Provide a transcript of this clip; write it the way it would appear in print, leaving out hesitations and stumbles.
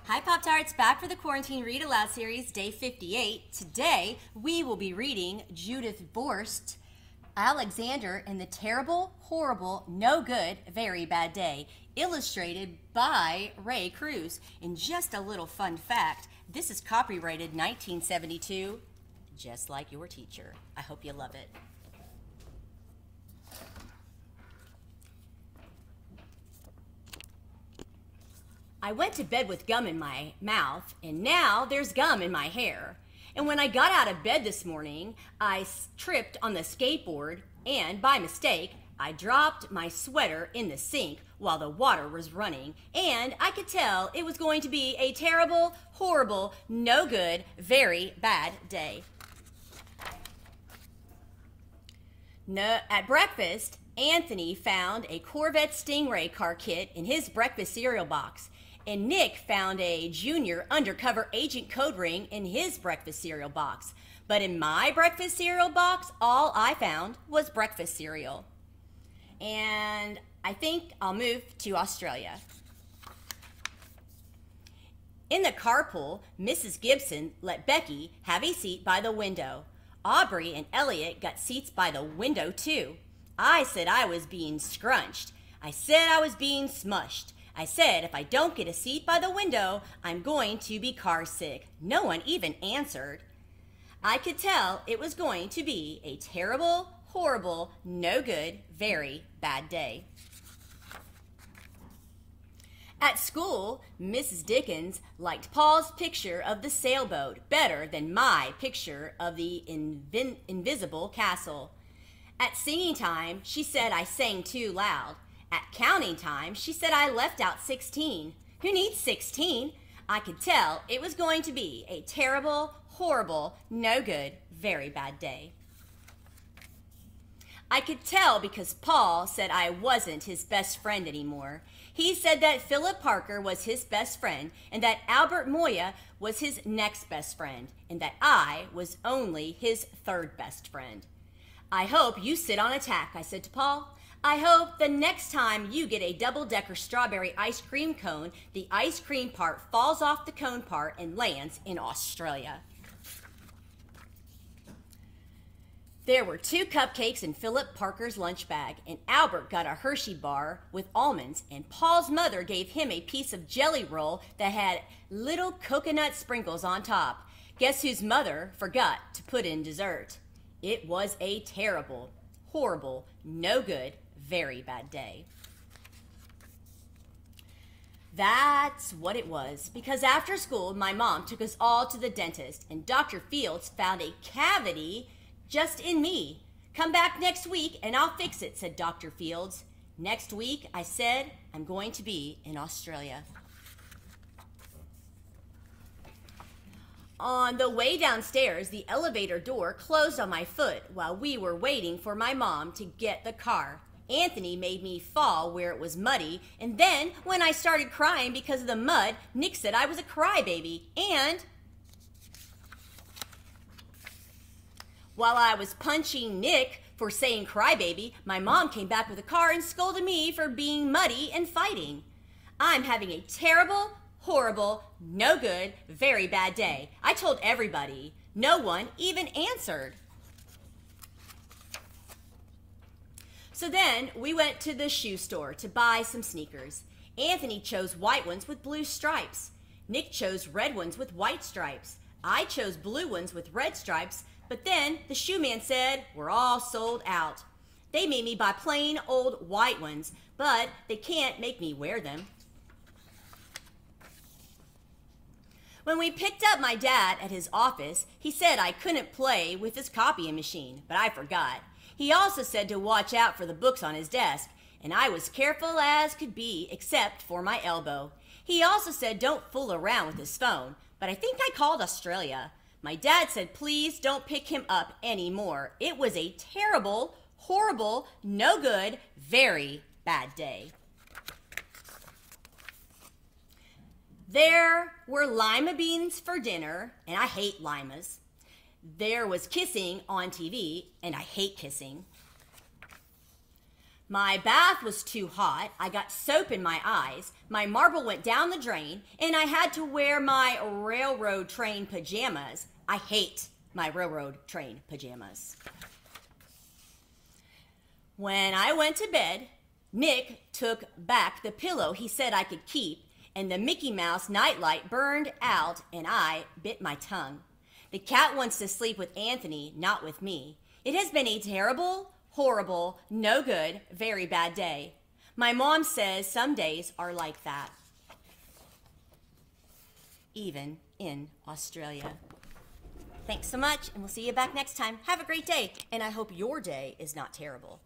Hi Pop-Tarts, back for the Quarantine Read Aloud series, day 58. Today, we will be reading Judith Borst, Alexander and the Terrible, Horrible, No Good, Very Bad Day, illustrated by Ray Cruz. And just a little fun fact, this is copyrighted 1972, just like your teacher. I hope you love it. I went to bed with gum in my mouth, and now there's gum in my hair. And when I got out of bed this morning, I tripped on the skateboard, and by mistake, I dropped my sweater in the sink while the water was running, and I could tell it was going to be a terrible, horrible, no good, very bad day. At breakfast, Anthony found a Corvette Stingray car kit in his breakfast cereal box. And Nick found a junior undercover agent code ring in his breakfast cereal box. But in my breakfast cereal box, all I found was breakfast cereal. And I think I'll move to Australia. In the carpool, Mrs. Gibson let Becky have a seat by the window. Aubrey and Elliot got seats by the window too. I said I was being scrunched. I said I was being smushed. I said, if I don't get a seat by the window, I'm going to be car sick. No one even answered. I could tell it was going to be a terrible, horrible, no good, very bad day. At school, Mrs. Dickens liked Paul's picture of the sailboat better than my picture of the invisible castle. At singing time, she said I sang too loud. At counting time, she said I left out 16. Who needs 16? I could tell it was going to be a terrible, horrible, no good, very bad day. I could tell because Paul said I wasn't his best friend anymore. He said that Philip Parker was his best friend and that Albert Moya was his next best friend and that I was only his third best friend. I hope you sit on a tack, I said to Paul. I hope the next time you get a double-decker strawberry ice cream cone, the ice cream part falls off the cone part and lands in Australia. There were 2 cupcakes in Philip Parker's lunch bag, and Albert got a Hershey bar with almonds, and Paul's mother gave him a piece of jelly roll that had little coconut sprinkles on top. Guess whose mother forgot to put in dessert? It was a terrible, horrible, no good, very bad day. That's what it was, because after school, my mom took us all to the dentist, and Dr. Fields found a cavity just in me. Come back next week and I'll fix it, said Dr. Fields. Next week, I said, I'm going to be in Australia. On the way downstairs, the elevator door closed on my foot while we were waiting for my mom to get the car. Anthony made me fall where it was muddy, and then when I started crying because of the mud, Nick said I was a crybaby, and while I was punching Nick for saying crybaby, my mom came back with a car and scolded me for being muddy and fighting. I'm having a terrible, horrible, no good, very bad day. I told everybody. No one even answered. So then we went to the shoe store to buy some sneakers. Anthony chose white ones with blue stripes. Nick chose red ones with white stripes. I chose blue ones with red stripes, but then the shoe man said we're all sold out. They made me buy plain old white ones, but they can't make me wear them. When we picked up my dad at his office, he said I couldn't play with his copying machine, but I forgot. He also said to watch out for the books on his desk, and I was careful as could be except for my elbow. He also said don't fool around with his phone, but I think I called Australia. My dad said please don't pick him up anymore. It was a terrible, horrible, no good, very bad day. There were lima beans for dinner, and I hate limas. There was kissing on TV, and I hate kissing. My bath was too hot, I got soap in my eyes, my marble went down the drain, and I had to wear my railroad train pajamas. I hate my railroad train pajamas. When I went to bed, Nick took back the pillow he said I could keep, and the Mickey Mouse nightlight burned out, and I bit my tongue. The cat wants to sleep with Anthony, not with me. It has been a terrible, horrible, no good, very bad day. My mom says some days are like that, even in Australia. Thanks so much, and we'll see you back next time. Have a great day, and I hope your day is not terrible.